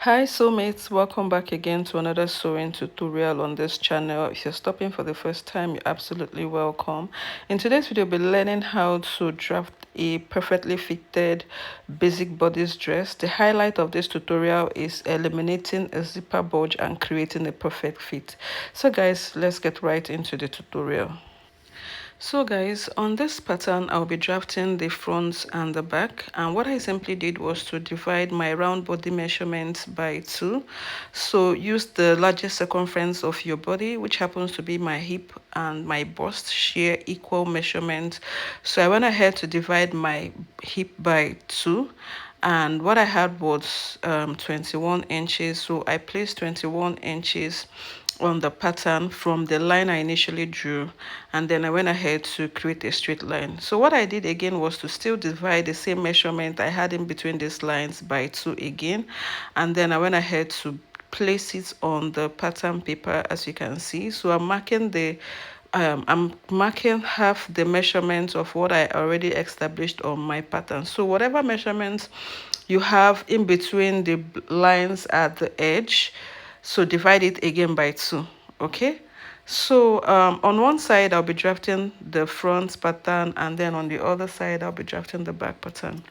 Hi soulmates, welcome back again to another sewing tutorial on this channel. If you're stopping for the first time, you're absolutely welcome. In today's video, we'll be learning how to draft a perfectly fitted basic bodice dress. The highlight of this tutorial is eliminating a zipper bulge and creating a perfect fit. So guys, let's get right into the tutorial. So guys, on this pattern I'll be drafting the front and the back, and what I simply did was to divide my round body measurements by 2. So use the largest circumference of your body, which happens to be my hip and my bust, share equal measurements. So I went ahead to divide my hip by 2, and what I had was 21 inches. So I placed 21 inches on the pattern from the line I initially drew, and then I went ahead to create a straight line. So what I did again was to still divide the same measurement I had in between these lines by 2 again, and then I went ahead to place it on the pattern paper, as you can see. So I'm marking half the measurement of what I already established on my pattern. So whatever measurements you have in between the lines at the edge, so divide it again by 2. Okay, so on one side I'll be drafting the front pattern, and then on the other side I'll be drafting the back pattern.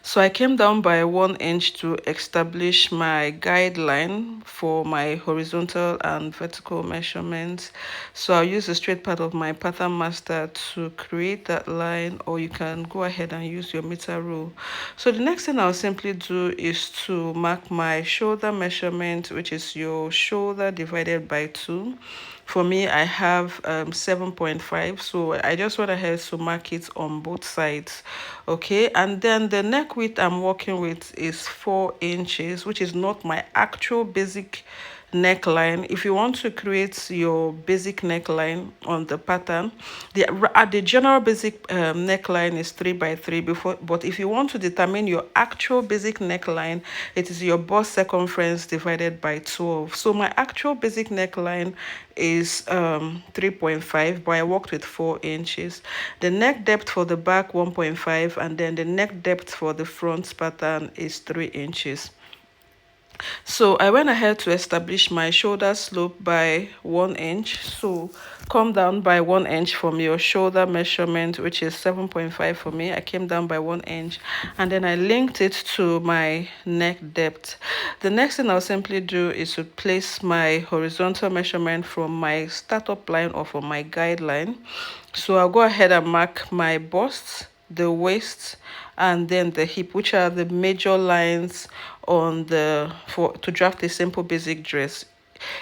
So I came down by 1 inch to establish my guideline for my horizontal and vertical measurements. So I'll use the straight part of my pattern master to create that line, or you can go ahead and use your meter rule. So the next thing I'll simply do is to mark my shoulder measurement, which is your shoulder divided by 2. For me, I have 7.5, so I just went ahead to mark it on both sides. Okay, and then the neck width I'm working with is 4 inches, which is not my actual basic neckline. If you want to create your basic neckline on the pattern, the general basic neckline is 3 by 3 but if you want to determine your actual basic neckline, it is your bust circumference divided by 12. So my actual basic neckline is 3.5, but I worked with 4 inches. The neck depth for the back 1.5, and then the neck depth for the front pattern is 3 inches. So I went ahead to establish my shoulder slope by 1 inch. So come down by 1 inch from your shoulder measurement, which is 7.5 for me. I came down by 1 inch, and then I linked it to my neck depth. The next thing I'll simply do is to place my horizontal measurement from my startup line or from my guideline. So I'll go ahead and mark my bust, the waist, and then the hip, which are the major lines on to draft a simple basic dress.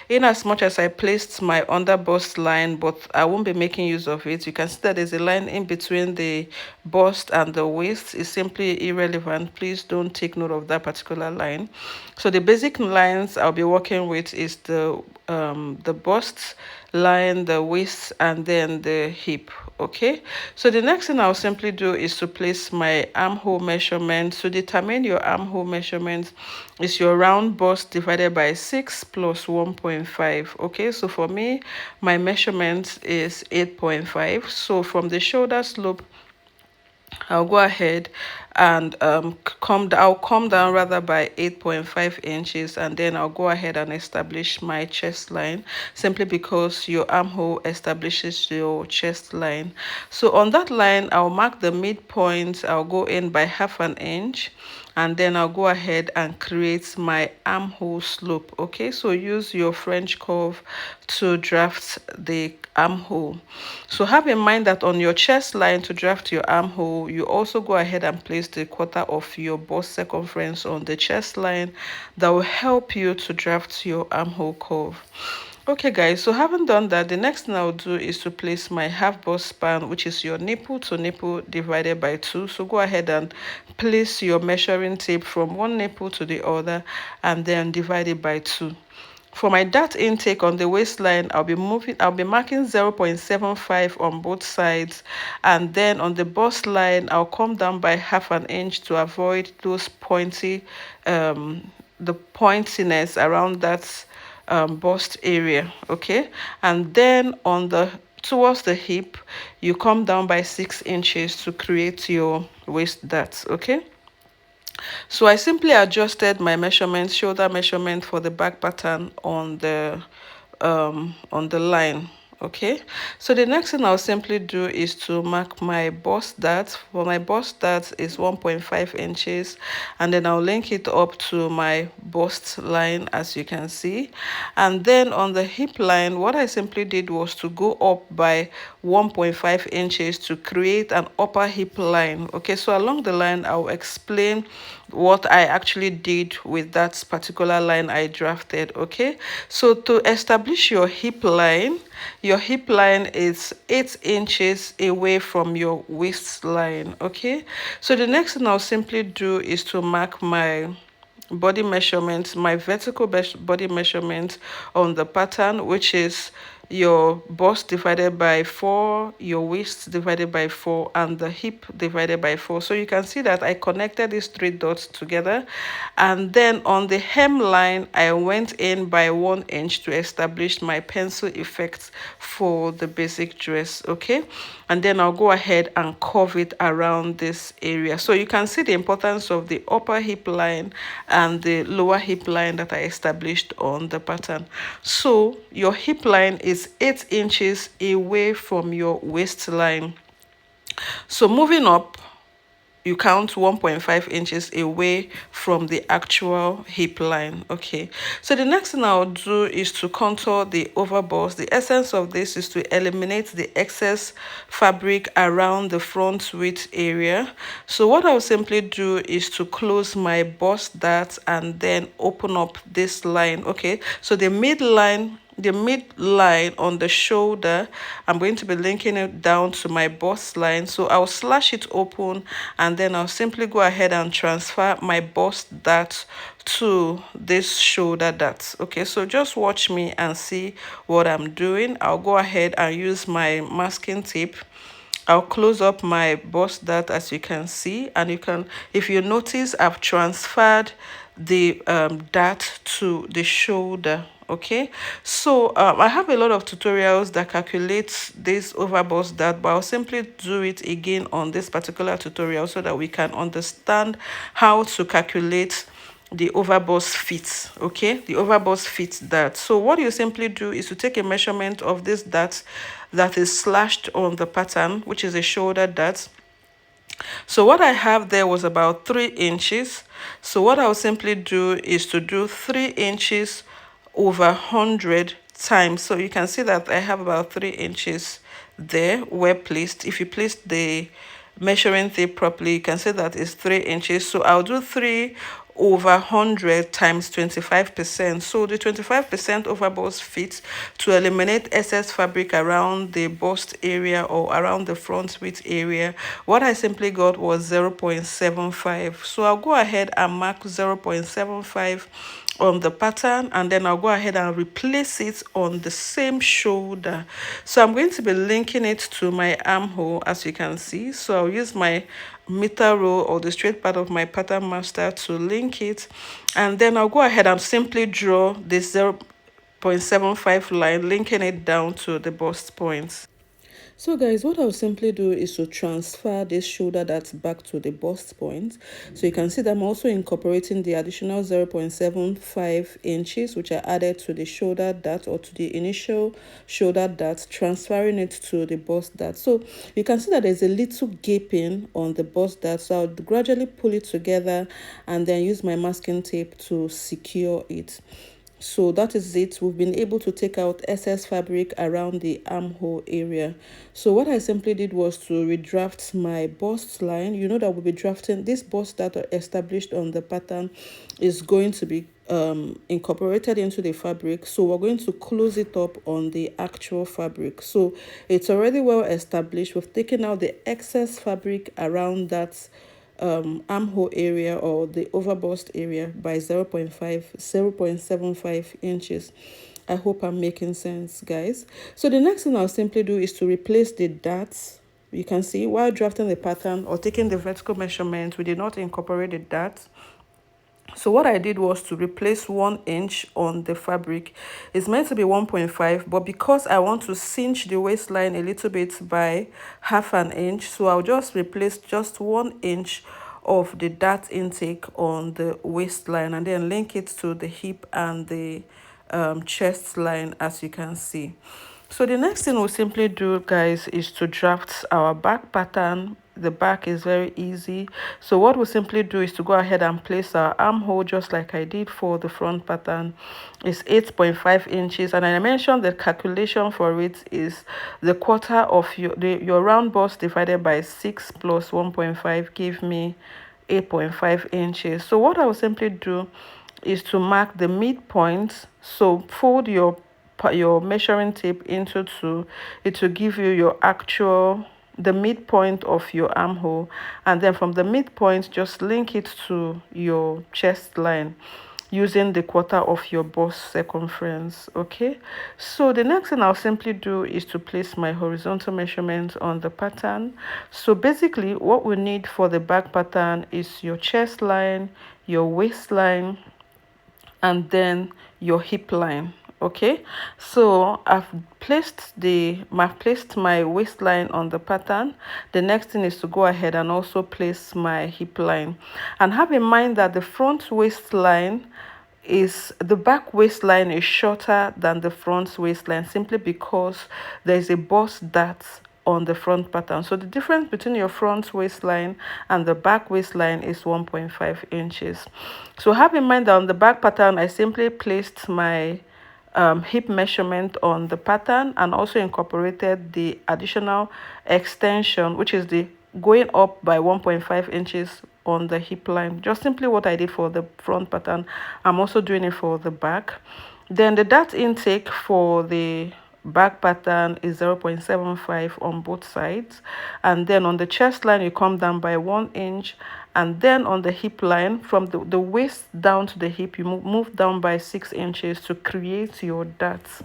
In as much as I placed my under bust line, but I won't be making use of it, you can see that there's a line in between the bust and the waist. Is simply irrelevant. Please don't take note of that particular line. So the basic lines I'll be working with is the bust line, the waist, and then the hip. Okay, so the next thing I'll simply do is to place my armhole measurement. To determine your armhole measurement is your round bust divided by 6 plus 1.5. Okay, so for me, my measurement is 8.5. So from the shoulder slope, I'll go ahead and I'll come down rather by 8.5 inches, and then I'll go ahead and establish my chest line, simply because your armhole establishes your chest line. So on that line, I'll mark the midpoint. I'll go in by 1/2 inch, and then I'll go ahead and create my armhole slope. Okay, so use your French curve to draft the armhole. So have in mind that on your chest line, to draft your armhole, you also go ahead and place the quarter of your bust circumference on the chest line. That will help you to draft your armhole curve. Okay guys, so having done that, the next thing I'll do is to place my half bust span, which is your nipple to nipple divided by 2. So go ahead and place your measuring tape from one nipple to the other, and then divide it by 2. For my dart intake on the waistline, I'll be marking 0.75 on both sides, and then on the bust line, I'll come down by 1/2 inch to avoid those the pointiness around that bust area. Okay, and then on towards the hip, you come down by 6 inches to create your waist dart. Okay, So I simply adjusted my measurement, shoulder measurement for the back pattern on the line. Okay, so the next thing I'll simply do is to mark my bust dart. For my bust dart is 1.5 inches, and then I'll link it up to my bust line, as you can see. And then on the hip line, what I simply did was to go up by 1.5 inches to create an upper hip line. Okay, so along the line I'll explain what I actually did with that particular line I drafted. Okay, so to establish your hip line is 8 inches away from your waistline. Okay, so the next thing I'll simply do is to mark my body measurement, my vertical body measurement on the pattern, which is your bust divided by 4, your waist divided by 4, and the hip divided by 4. So you can see that I connected these 3 dots together, and then on the hemline I went in by 1 inch to establish my pencil effect for the basic dress. Okay, and then I'll go ahead and curve it around this area. So you can see the importance of the upper hip line and the lower hip line that I established on the pattern. So your hip line is 8 inches away from your waistline. So moving up, you count 1.5 inches away from the actual hip line. Okay, so the next thing I'll do is to contour the overbust. The essence of this is to eliminate the excess fabric around the front width area. So what I'll simply do is to close my bust dart and then open up this line. Okay, so the midline on the shoulder, I'm going to be linking it down to my bust line. So I'll slash it open, and then I'll simply go ahead and transfer my bust dart to this shoulder dart. Okay, so just watch me and see what I'm doing. I'll go ahead and use my masking tape. I'll close up my bust dart, as you can see, and you can, if you notice, I've transferred the dart to the shoulder. Okay, so I have a lot of tutorials that calculate this overbust dart, but I'll simply do it again on this particular tutorial so that we can understand how to calculate the overbust fit. Okay, the overbust fit dart. So what you simply do is to take a measurement of this dart that is slashed on the pattern, which is a shoulder dart. So what I have there was about 3 inches. So what I'll simply do is to do 3 inches over 100 times. So you can see that I have about 3 inches there well placed. If you place the measuring tape properly, you can see that it's 3 inches. So I'll do 3 over 100 times 25%. So the 25% overbust fit to eliminate excess fabric around the bust area or around the front width area. What I simply got was 0.75. So I'll go ahead and mark 0.75 on the pattern, and then I'll go ahead and replace it on the same shoulder. So I'm going to be linking it to my armhole, as you can see. So I'll use my meter roll or the straight part of my pattern master to link it, and then I'll go ahead and simply draw this 0.75 line, linking it down to the bust points. So guys, what I'll simply do is to transfer this shoulder dart back to the bust point. So you can see that I'm also incorporating the additional 0.75 inches, which I added to the shoulder dart or to the initial shoulder dart, transferring it to the bust dart. So you can see that there's a little gaping on the bust dart. So I'll gradually pull it together and then use my masking tape to secure it. So that is it. We've been able to take out excess fabric around the armhole area. So what I simply did was to redraft my bust line. You know that we'll be drafting this bust that are established on the pattern is going to be incorporated into the fabric. So we're going to close it up on the actual fabric. So it's already well established. We've taken out the excess fabric around that armhole area or the overbust area by 0.75 inches. I hope I'm making sense, guys. So the next thing I'll simply do is to replace the darts. You can see while drafting the pattern or taking the vertical measurement, we did not incorporate the darts. So what I did was to replace 1 inch on the fabric. It's meant to be 1.5, but because I want to cinch the waistline a little bit by 0.5 inch, so I'll just replace just 1 inch of the dart intake on the waistline, and then link it to the hip and the chest line, as you can see. So the next thing we'll simply do, guys, is to draft our back pattern. The back is very easy. So what we'll simply do is to go ahead and place our armhole just like I did for the front pattern. It's 8.5 inches, and I mentioned the calculation for it is the quarter of your round bust divided by 6 plus 1.5 give me 8.5 inches. So what I will simply do is to mark the midpoint. So fold your measuring tape into two. It will give you your actual the midpoint of your armhole, and then from the midpoint just link it to your chest line using the quarter of your bust circumference. Okay, so the next thing I'll simply do is to place my horizontal measurement on the pattern. So basically what we need for the back pattern is your chest line, your waistline, and then your hip line. Okay, so I've placed my waistline on the pattern. The next thing is to go ahead and also place my hip line, and have in mind that the front waistline is the back waistline is shorter than the front waistline, simply because there's a bust dart on the front pattern. So the difference between your front waistline and the back waistline is 1.5 inches. So have in mind that on the back pattern I simply placed my hip measurement on the pattern, and also incorporated the additional extension, which is the going up by 1.5 inches on the hip line. Just simply what I did for the front pattern, I'm also doing it for the back. Then the dart intake for the back pattern is 0.75 on both sides, and then on the chest line you come down by 1 inch, and then on the hip line from the waist down to the hip you move down by 6 inches to create your darts.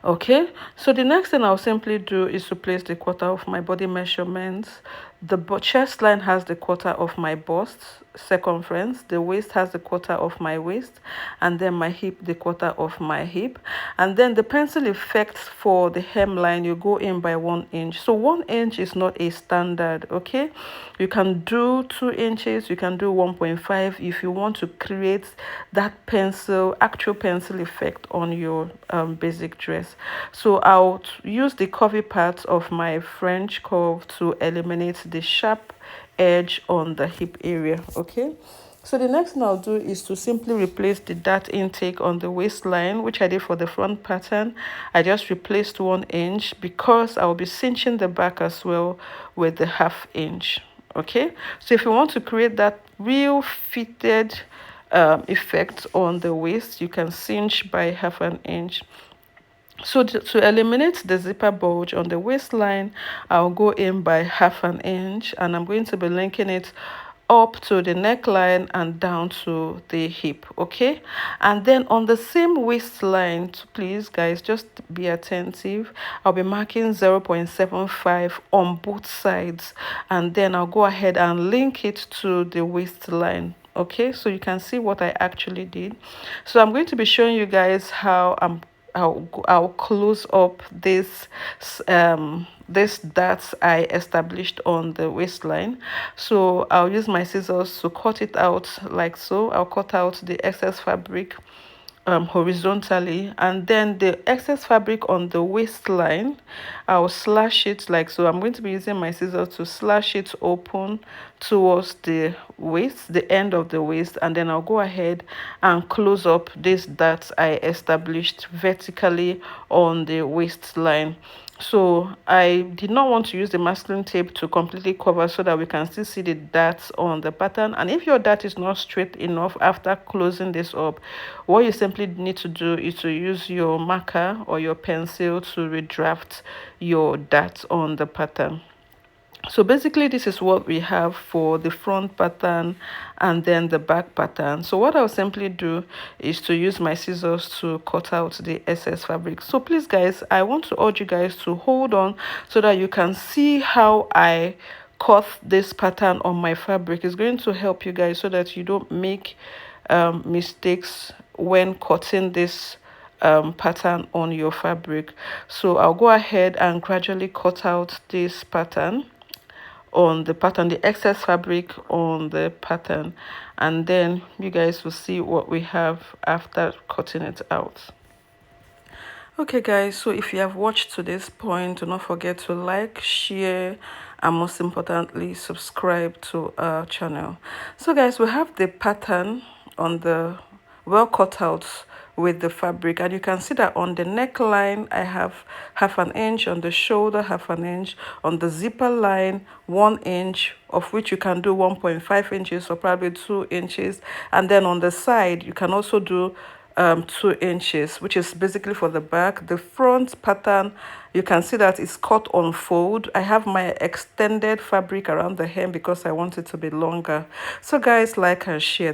Okay, so the next thing I'll simply do is to place the quarter of my body measurements. The chest line has the quarter of my bust circumference, the waist has the quarter of my waist, and then my hip the quarter of my hip. And then the pencil effect for the hemline, you go in by 1 inch. So 1 inch is not a standard. Okay, you can do 2 inches, you can do 1.5 if you want to create that actual pencil effect on your basic dress. So I'll use the curvy part of my French curve to eliminate the sharp edge on the hip area. Okay, so the next thing I'll do is to simply replace the dart intake on the waistline, which I did for the front pattern. I just replaced 1 inch because I'll be cinching the back as well with the 1/2 inch. Okay, so if you want to create that real fitted effect on the waist, you can cinch by 1/2 inch. So to eliminate the zipper bulge on the waistline, I'll go in by 1/2 inch, and I'm going to be linking it up to the neckline and down to the hip. Okay, and then on the same waistline, please guys just be attentive, I'll be marking 0.75 on both sides, and then I'll go ahead and link it to the waistline. Okay, so you can see what I actually did. So I'm going to be showing you guys how I'll close up this darts I established on the waistline. So I'll use my scissors to cut it out like so. I'll cut out the excess fabric horizontally, and then the excess fabric on the waistline I'll slash it like so. I'm going to be using my scissors to slash it open towards the waist, the end of the waist, and then I'll go ahead and close up this that I established vertically on the waistline. So I did not want to use the masking tape to completely cover, so that we can still see the darts on the pattern. And if your dart is not straight enough after closing this up, what you simply need to do is to use your marker or your pencil to redraft your darts on the pattern. So basically this is what we have for the front pattern and then the back pattern. So what I'll simply do is to use my scissors to cut out the excess fabric. So please guys, I want to urge you guys to hold on so that you can see how I cut this pattern on my fabric. It's going to help you guys so that you don't make mistakes when cutting this pattern on your fabric. So I'll go ahead and gradually cut out this pattern on the pattern, the excess fabric on the pattern, and then you guys will see what we have after cutting it out. Okay guys, so if you have watched to this point, do not forget to like, share, and most importantly subscribe to our channel. So guys, we have the pattern on the well cut out with the fabric, and you can see that on the neckline I have half an inch, on the shoulder half an inch, on the zipper line 1 inch, of which you can do 1.5 inches or probably 2 inches, and then on the side you can also do 2 inches, which is basically for the back. The front pattern, you can see that it's cut on fold. I have my extended fabric around the hem because I want it to be longer. So guys, like and share.